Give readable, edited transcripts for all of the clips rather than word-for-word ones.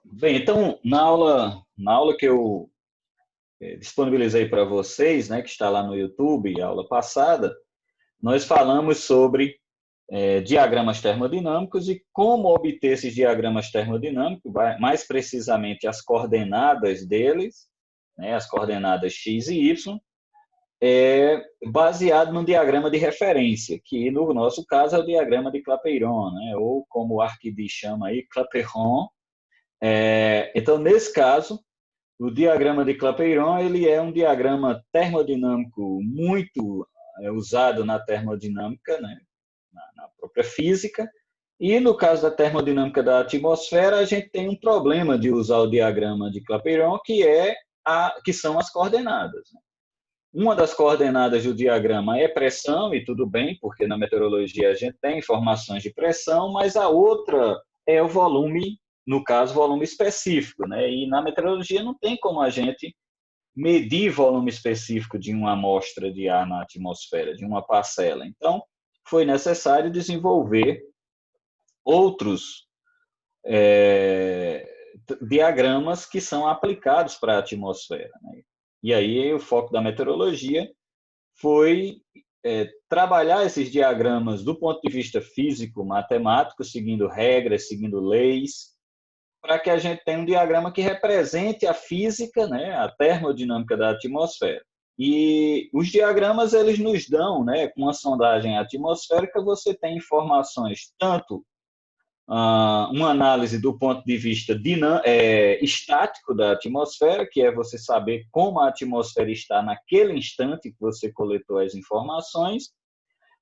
Bem, então, na aula que eu disponibilizei para vocês, né, que está lá no YouTube, a aula passada, nós falamos sobre diagramas termodinâmicos e como obter esses diagramas termodinâmicos, mais precisamente as coordenadas deles, né, as coordenadas x e y, baseado num diagrama de referência, que no nosso caso é o diagrama de Clapeyron, né, ou como o Archimedes chama aí, Clapeyron. Então, nesse caso, o diagrama de Clapeyron ele é um diagrama termodinâmico muito usado na termodinâmica, né, na própria física. E no caso da termodinâmica da atmosfera, a gente tem um problema de usar o diagrama de Clapeyron, que são as coordenadas. Uma das coordenadas do diagrama é pressão, e tudo bem, porque na meteorologia a gente tem informações de pressão, mas a outra é o volume, no caso, volume específico, né? E na meteorologia não tem como a gente medir volume específico de uma amostra de ar na atmosfera, de uma parcela. Então, foi necessário desenvolver outros diagramas que são aplicados para a atmosfera, né? E aí o foco da meteorologia foi trabalhar esses diagramas do ponto de vista físico, matemático, seguindo regras, seguindo leis, para que a gente tenha um diagrama que represente a física, né, a termodinâmica da atmosfera. E os diagramas eles nos dão, né, com a sondagem atmosférica, você tem informações tanto uma análise do ponto de vista estático da atmosfera, que é você saber como a atmosfera está naquele instante que você coletou as informações,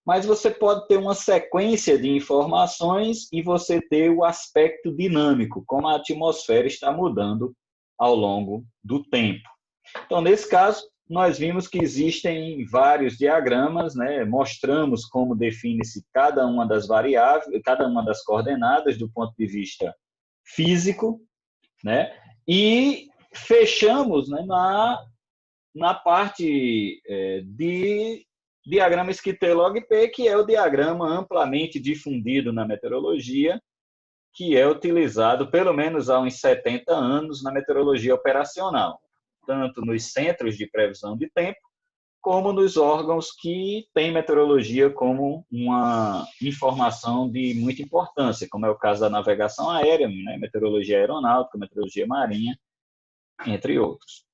mas você pode ter uma sequência de informações e você ter o aspecto dinâmico, como a atmosfera está mudando ao longo do tempo. Então, nesse caso, nós vimos que existem vários diagramas, né? Mostramos como define-se cada uma das variáveis, cada uma das coordenadas do ponto de vista físico, né? E fechamos, né, na parte de diagrama Skytteil-Log-P, que é o diagrama amplamente difundido na meteorologia, que é utilizado pelo menos há uns 70 anos na meteorologia operacional, tanto nos centros de previsão de tempo, como nos órgãos que têm meteorologia como uma informação de muita importância, como é o caso da navegação aérea, né, meteorologia aeronáutica, meteorologia marinha, entre outros.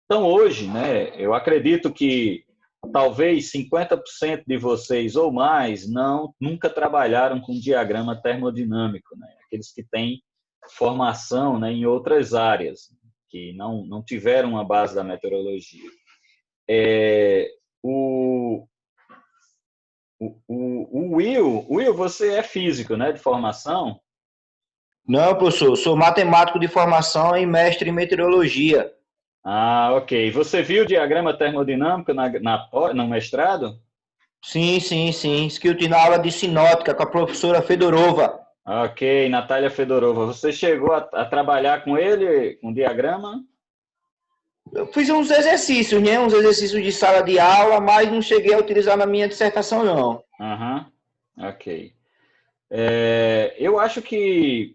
Então, hoje, né, eu acredito que talvez 50% de vocês ou mais nunca trabalharam com diagrama termodinâmico, né? Aqueles que têm formação, né, em outras áreas, que não tiveram uma base da meteorologia. Will, você é físico, né, de formação? Não, professor, sou matemático de formação e mestre em meteorologia. Ah, ok. Você viu o diagrama termodinâmico no mestrado? Sim, sim, sim. Isso que eu tive na aula de sinótica com a professora Fedorova. Ok, Natália Fedorova. Você chegou a trabalhar com ele, com o diagrama? Eu fiz uns exercícios, né? Uns exercícios de sala de aula, mas não cheguei a utilizar na minha dissertação, não. Aham, ok. Eu acho que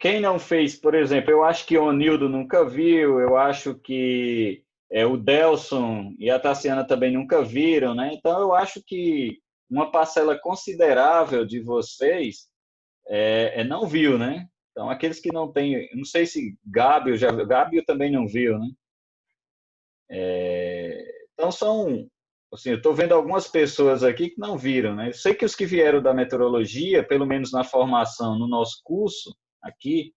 quem não fez, por exemplo, eu acho que o Onildo nunca viu, eu acho que o Delson e a Tassiana também nunca viram, né? Então, eu acho que uma parcela considerável de vocês não viu, né? Então, aqueles que não têm, não sei se Gábio também não viu, né? Então, assim, eu estou vendo algumas pessoas aqui que não viram, né? Eu sei que os que vieram da meteorologia, pelo menos na formação, no nosso curso aqui,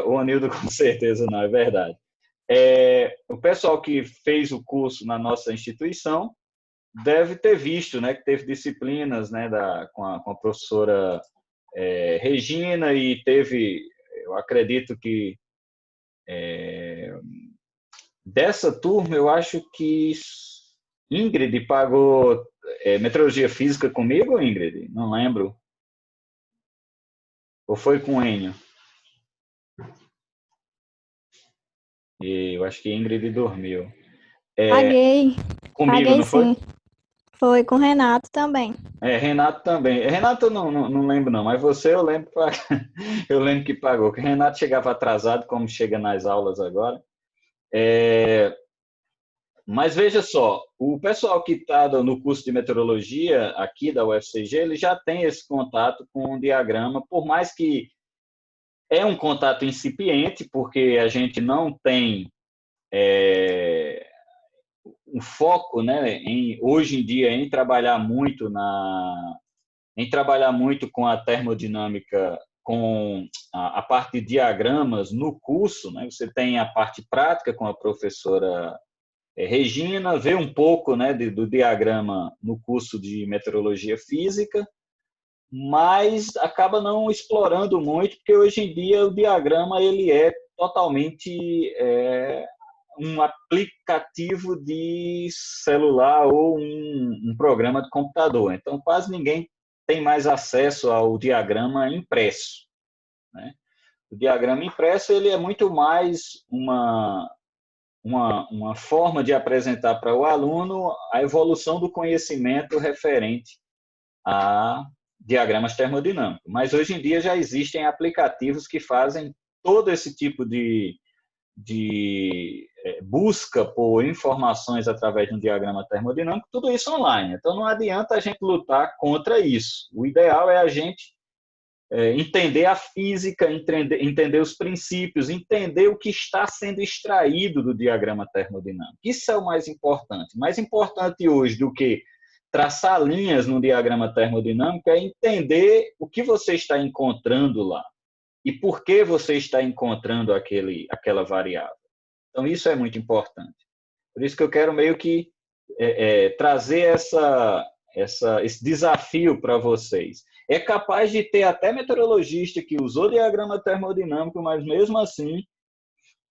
o Anildo com certeza não, é verdade. O pessoal que fez o curso na nossa instituição deve ter visto, né, que teve disciplinas, né, com a professora Regina e teve, eu acredito que dessa turma, eu acho que Ingrid pagou meteorologia física comigo, Ingrid? Não lembro. Ou foi com Enio? Eu acho que Ingrid dormiu. Paguei, Comigo, paguei não foi? sim. Foi com o Renato também. Renato também. Renato eu não lembro não, mas você eu lembro, eu lembro que pagou. Que Renato chegava atrasado, como chega nas aulas agora. Mas veja só, o pessoal que está no curso de meteorologia aqui da UFCG, ele já tem esse contato com o diagrama, por mais que é um contato incipiente, porque a gente não tem um foco, né, hoje em dia em trabalhar muito com a termodinâmica, com a parte de diagramas no curso, né? Você tem a parte prática com a professora Regina, vê um pouco, né, do diagrama no curso de meteorologia física, mas acaba não explorando muito, porque hoje em dia o diagrama ele é totalmente um aplicativo de celular ou um programa de computador. Então, quase ninguém tem mais acesso ao diagrama impresso, né? O diagrama impresso ele é muito mais uma forma de apresentar para o aluno a evolução do conhecimento referente a diagramas termodinâmicos. Mas hoje em dia já existem aplicativos que fazem todo esse tipo de busca por informações através de um diagrama termodinâmico, tudo isso online. Então não adianta a gente lutar contra isso. O ideal é a gente entender a física, entender os princípios, entender o que está sendo extraído do diagrama termodinâmico. Isso é o mais importante. Mais importante hoje do que traçar linhas no diagrama termodinâmico é entender o que você está encontrando lá e por que você está encontrando aquela variável. Então, isso é muito importante. Por isso que eu quero meio que trazer esse desafio para vocês. É capaz de ter até meteorologista que usou diagrama termodinâmico, mas mesmo assim,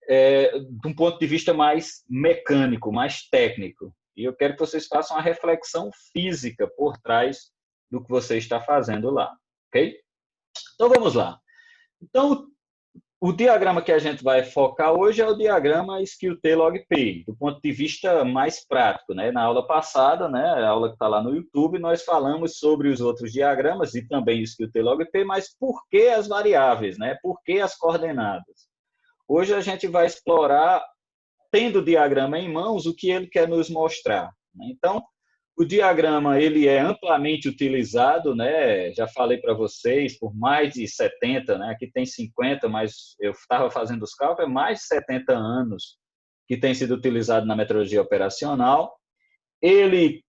de um ponto de vista mais mecânico, mais técnico. E eu quero que vocês façam uma reflexão física por trás do que você está fazendo lá. Ok? Então, vamos lá. Então, o diagrama que a gente vai focar hoje é o diagrama SQT-LogP, do ponto de vista mais prático, né? Na aula passada, né, a aula que está lá no YouTube, nós falamos sobre os outros diagramas e também o SQT-LogP, mas por que as variáveis, né? Por que as coordenadas? Hoje a gente vai explorar, tendo o diagrama em mãos, o que ele quer nos mostrar, né? Então, o diagrama ele é amplamente utilizado, né? Já falei para vocês, por mais de 70, né? Aqui tem 50, mas eu estava fazendo os cálculos, é mais de 70 anos que tem sido utilizado na meteorologia operacional. Ele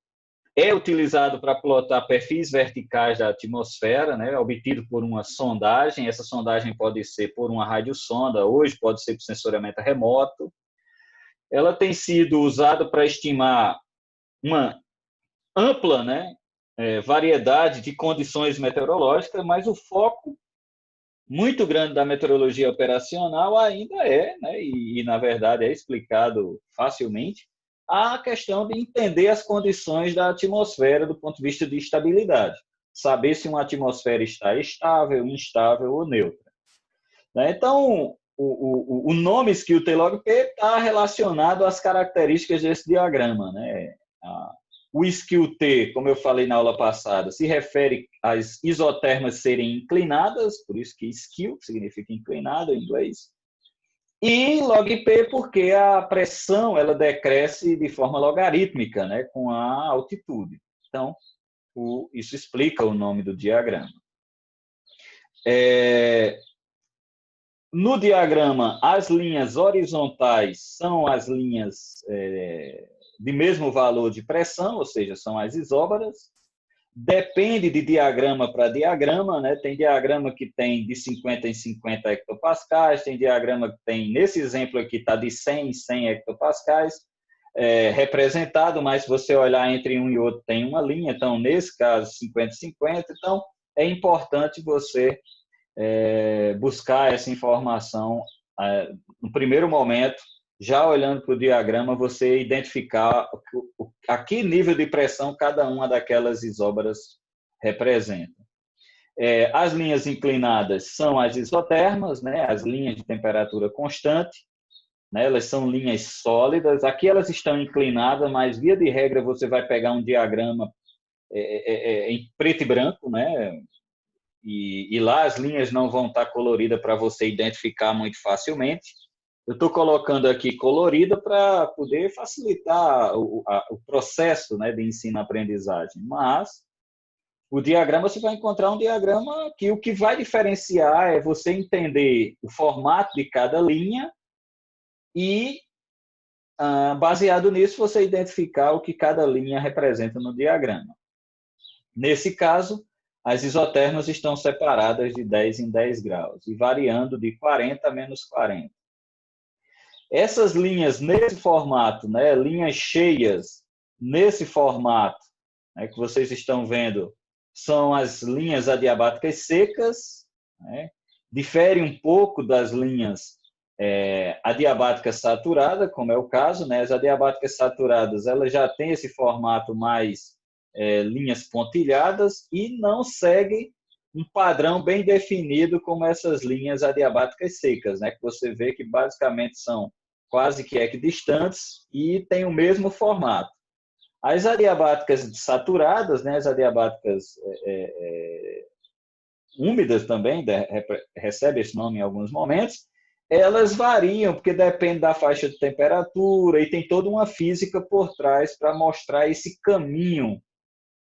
é utilizado para plotar perfis verticais da atmosfera, né? Obtido por uma sondagem. Essa sondagem pode ser por uma radiosonda, hoje pode ser por sensoriamento remoto. Ela tem sido usada para estimar uma ampla, né, variedade de condições meteorológicas, mas o foco muito grande da meteorologia operacional ainda né, na verdade é explicado facilmente, a questão de entender as condições da atmosfera do ponto de vista de estabilidade. Saber se uma atmosfera está estável, instável ou neutra. Né? Então, o nome SQT-LogP está relacionado às características desse diagrama, né? O SQT, como eu falei na aula passada, se refere às isotermas serem inclinadas, por isso que skew significa inclinado em inglês. E log-P porque a pressão ela decresce de forma logarítmica, né, com a altitude. Então, isso explica o nome do diagrama. No diagrama, as linhas horizontais são as linhas de mesmo valor de pressão, ou seja, são as isóbaras. Depende de diagrama para diagrama, né? Tem diagrama que tem de 50 em 50 hectopascais, tem diagrama que tem, nesse exemplo aqui, está de 100 em 100 hectopascais, representado, mas se você olhar entre um e outro tem uma linha, então, nesse caso, 50 50, então, é importante você buscar essa informação no primeiro momento, já olhando para o diagrama, você identificar a que nível de pressão cada uma daquelas isóbaras representa. As linhas inclinadas são as isotermas, né? As linhas de temperatura constante, né? Elas são linhas sólidas. Aqui elas estão inclinadas, mas via de regra você vai pegar um diagrama em preto e branco, né? E lá as linhas não vão estar coloridas para você identificar muito facilmente. Eu estou colocando aqui colorida para poder facilitar o processo, né, de ensino-aprendizagem. Mas o diagrama, você vai encontrar um diagrama que o que vai diferenciar é você entender o formato de cada linha e, baseado nisso, você identificar o que cada linha representa no diagrama. Nesse caso, as isotermas estão separadas de 10 em 10 graus e variando de 40 a menos 40. Essas linhas nesse formato, né, linhas cheias nesse formato, né, que vocês estão vendo, são as linhas adiabáticas secas, né, difere um pouco das linhas adiabáticas saturadas, como é o caso, né, as adiabáticas saturadas elas já têm esse formato mais linhas pontilhadas e não seguem um padrão bem definido como essas linhas adiabáticas secas, né, que você vê que basicamente são quase que equidistantes e têm o mesmo formato. As adiabáticas saturadas, né, as adiabáticas úmidas também, recebe esse nome em alguns momentos, elas variam, porque depende da faixa de temperatura e tem toda uma física por trás para mostrar esse caminho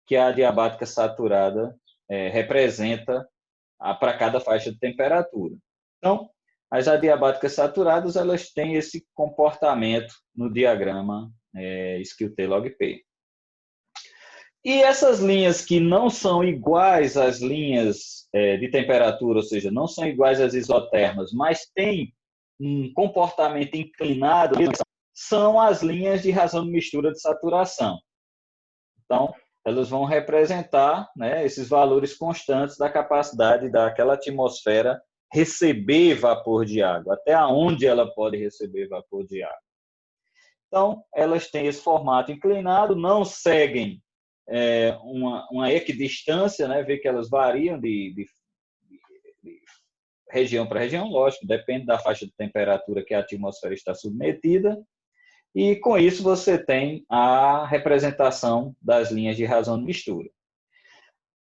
que a adiabática saturada representa para cada faixa de temperatura. Então, as adiabáticas saturadas elas têm esse comportamento no diagrama SKIL-T-Log-P. E essas linhas que não são iguais às linhas de temperatura, ou seja, não são iguais às isotermas, mas têm um comportamento inclinado, são as linhas de razão de mistura de saturação. Então, elas vão representar, né, esses valores constantes da capacidade daquela atmosfera receber vapor de água, até onde ela pode receber vapor de água. Então, elas têm esse formato inclinado, não seguem uma equidistância, né, vê que elas variam de região para região, lógico, depende da faixa de temperatura que a atmosfera está submetida, e com isso você tem a representação das linhas de razão de mistura.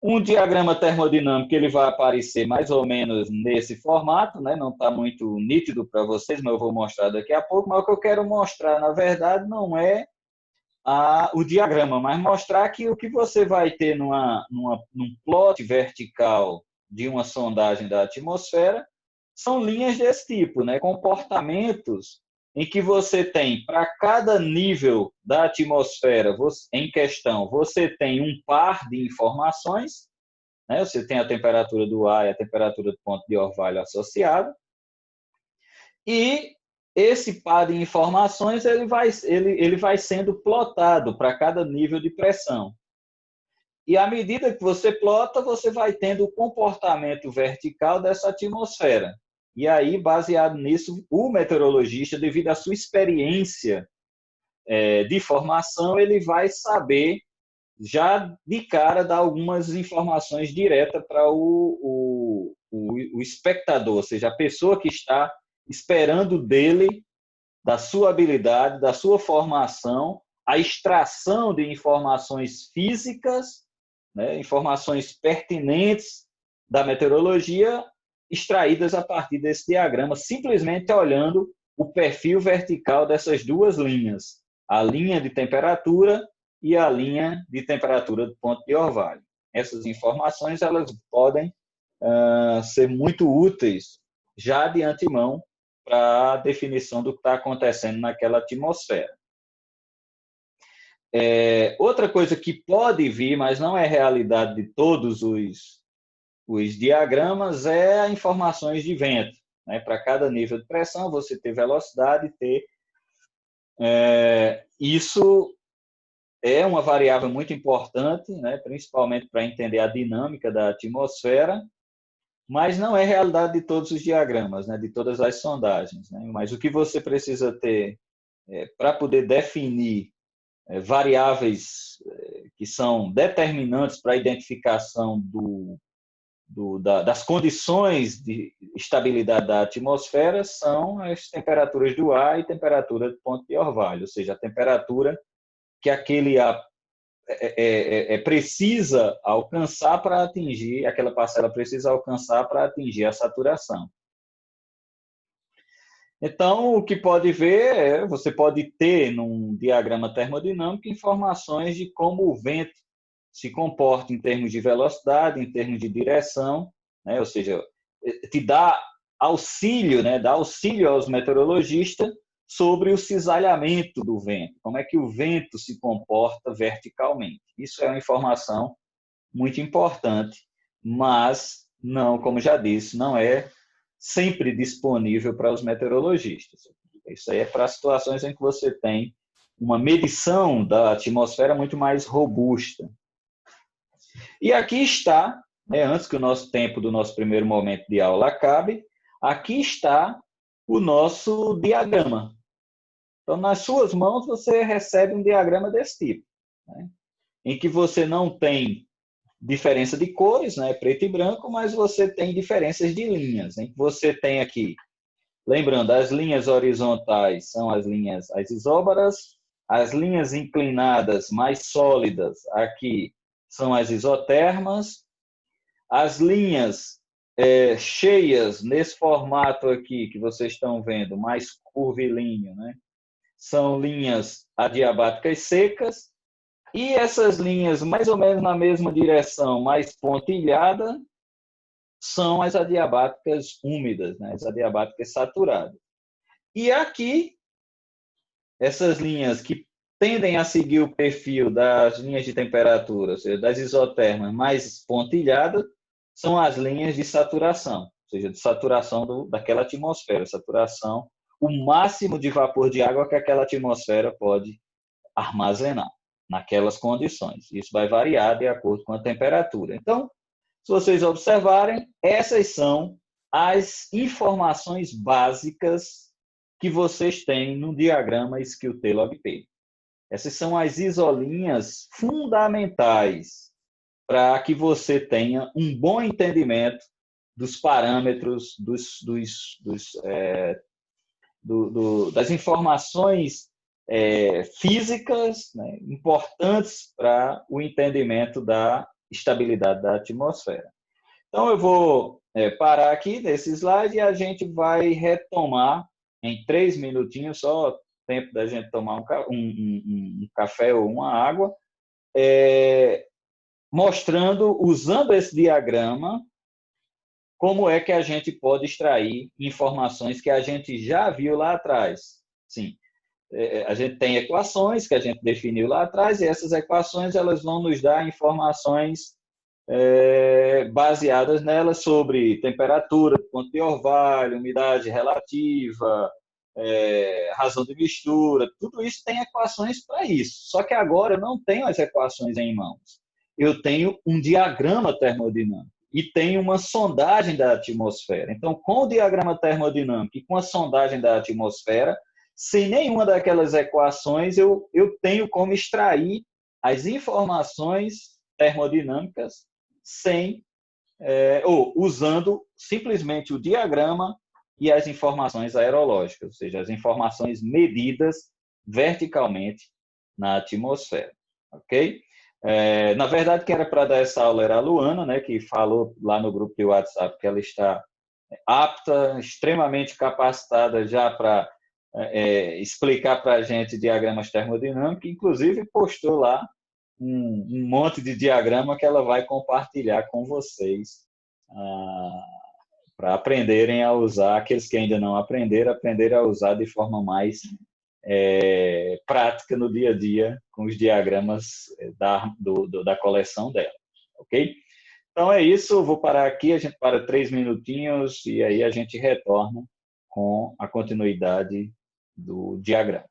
Um diagrama termodinâmico ele vai aparecer mais ou menos nesse formato, né? Não está muito nítido para vocês, mas eu vou mostrar daqui a pouco. Mas o que eu quero mostrar, na verdade, não é o diagrama, mas mostrar que o que você vai ter num plot vertical de uma sondagem da atmosfera são linhas desse tipo, né? Comportamentos em que você tem, para cada nível da atmosfera em questão, você tem um par de informações, né? Você tem a temperatura do ar e a temperatura do ponto de orvalho associado, e esse par de informações ele vai sendo plotado para cada nível de pressão. E à medida que você plota, você vai tendo o comportamento vertical dessa atmosfera. E aí, baseado nisso, o meteorologista, devido à sua experiência de formação, ele vai saber, já de cara, dar algumas informações diretas para o espectador, ou seja, a pessoa que está esperando dele, da sua habilidade, da sua formação, a extração de informações físicas, né, informações pertinentes da meteorologia, extraídas a partir desse diagrama, simplesmente olhando o perfil vertical dessas duas linhas, a linha de temperatura e a linha de temperatura do ponto de orvalho. Essas informações elas podem ser muito úteis já de antemão para a definição do que está acontecendo naquela atmosfera. Outra coisa que pode vir, mas não é realidade de todos os diagramas, é informações de vento. Né? Para cada nível de pressão, você ter velocidade, isso é uma variável muito importante, né? Principalmente para entender a dinâmica da atmosfera, mas não é realidade de todos os diagramas, né? De todas as sondagens. Né? Mas o que você precisa ter para poder definir variáveis que são determinantes para a identificação das condições de estabilidade da atmosfera são as temperaturas do ar e temperatura do ponto de orvalho, ou seja, a temperatura que aquele ar precisa alcançar para atingir, aquela parcela precisa alcançar para atingir a saturação. Então, o que pode ver, você pode ter num diagrama termodinâmico informações de como o vento se comporta em termos de velocidade, em termos de direção, né? Ou seja, te dá auxílio, né? Dá auxílio aos meteorologistas sobre o cisalhamento do vento, como é que o vento se comporta verticalmente. Isso é uma informação muito importante, mas não, como já disse, não é sempre disponível para os meteorologistas. Isso aí é para situações em que você tem uma medição da atmosfera muito mais robusta. E aqui está, né, antes que o nosso tempo do nosso primeiro momento de aula acabe, aqui está o nosso diagrama. Então, nas suas mãos, você recebe um diagrama desse tipo, né, em que você não tem diferença de cores, né, preto e branco, mas você tem diferenças de linhas, em que você tem aqui, lembrando, as linhas horizontais são as linhas, as isóbaras, as linhas inclinadas mais sólidas aqui são as isotermas, as linhas cheias nesse formato aqui que vocês estão vendo, mais curvilíneo, né, são linhas adiabáticas secas, e essas linhas mais ou menos na mesma direção, mais pontilhada, são as adiabáticas úmidas, né, as adiabáticas saturadas. E aqui, essas linhas que tendem a seguir o perfil das linhas de temperatura, ou seja, das isotermas mais pontilhadas, são as linhas de saturação, ou seja, de saturação daquela atmosfera, saturação, o máximo de vapor de água que aquela atmosfera pode armazenar naquelas condições. Isso vai variar de acordo com a temperatura. Então, se vocês observarem, essas são as informações básicas que vocês têm no diagrama Skill-T-Log-P. Essas são as isolinhas fundamentais para que você tenha um bom entendimento dos parâmetros, das informações físicas, né, importantes para o entendimento da estabilidade da atmosfera. Então, eu vou parar aqui nesse slide e a gente vai retomar em 3 minutinhos, só tempo da gente tomar um café ou uma água, mostrando, usando esse diagrama, como é que a gente pode extrair informações que a gente já viu lá atrás. Sim, a gente tem equações que a gente definiu lá atrás, e essas equações elas vão nos dar informações baseadas nelas sobre temperatura, ponto de orvalho, umidade relativa, razão de mistura, tudo isso tem equações para isso. Só que agora eu não tenho as equações em mãos. Eu tenho um diagrama termodinâmico e tenho uma sondagem da atmosfera. Então, com o diagrama termodinâmico e com a sondagem da atmosfera, sem nenhuma daquelas equações, eu tenho como extrair as informações termodinâmicas ou usando simplesmente o diagrama e as informações aerológicas, ou seja, as informações medidas verticalmente na atmosfera, ok? Na verdade, quem era para dar essa aula era a Luana, né, que falou lá no grupo de WhatsApp que ela está apta, extremamente capacitada já para explicar para a gente diagramas termodinâmicos, inclusive postou lá um monte de diagrama que ela vai compartilhar com vocês para aprenderem a usar, aqueles que ainda não aprenderam, aprenderem a usar de forma mais prática no dia a dia com os diagramas da coleção dela, ok? Então é isso, vou parar aqui, a gente para 3 minutinhos e aí a gente retorna com a continuidade do diagrama.